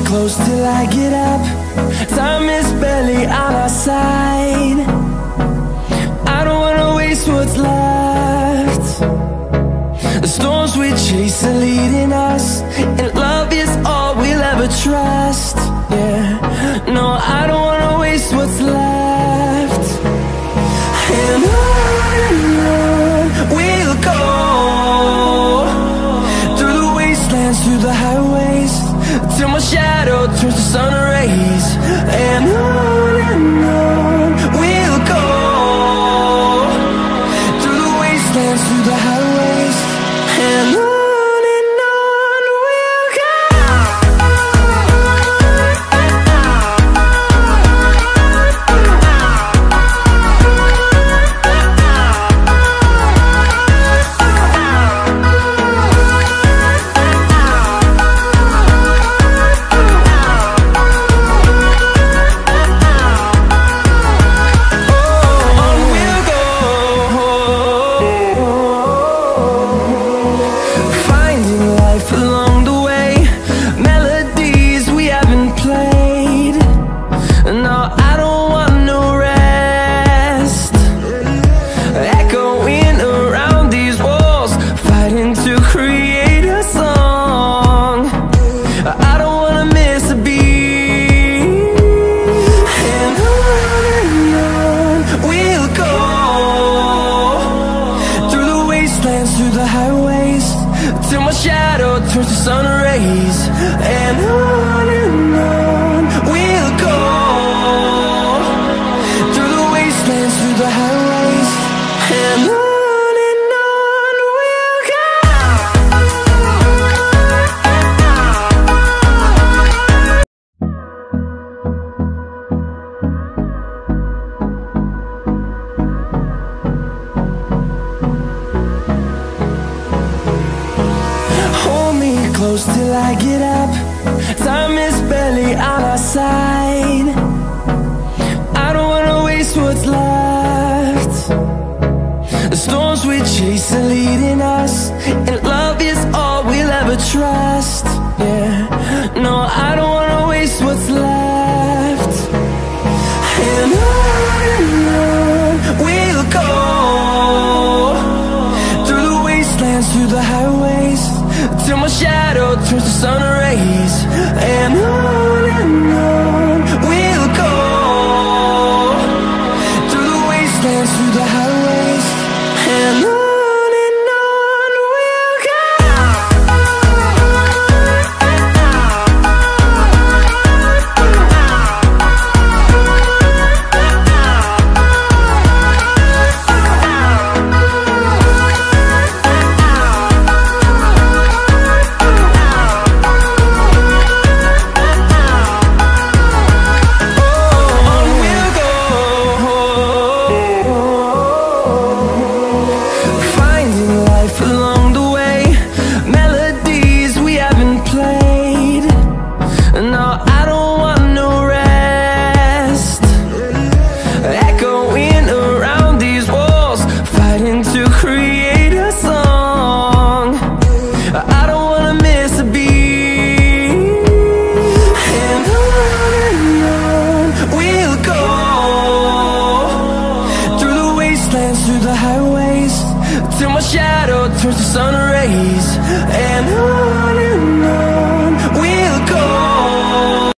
close till I get up. Time is barely on our side. I don't wanna waste what's left. The storms we chase are leading us, and love is all we'll ever trust. Yeah, no, I don't wanna waste what's left. And on we'll go, through the wastelands, through the highways, till my shadow turns to sun rays. And on we'll go, through the wastelands, through the highways, and on we'll go. Through the highways, till my shadow turns to sun rays. And on we'll go, through the wastelands, through the highways, and on we'll go. Close till I get up. Time is barely on our side. I don't wanna waste what's left. The storms we chase are leading us, and love is all we'll ever trust. Yeah, no, I don't wanna waste what's left. And on we'll go, through the wastelands, through the highways, till my shadow turns to sun rays. And on we'll go, through the wastelands, through the highways, and on we'll go. Through the highways, till my shadow turns to sun rays.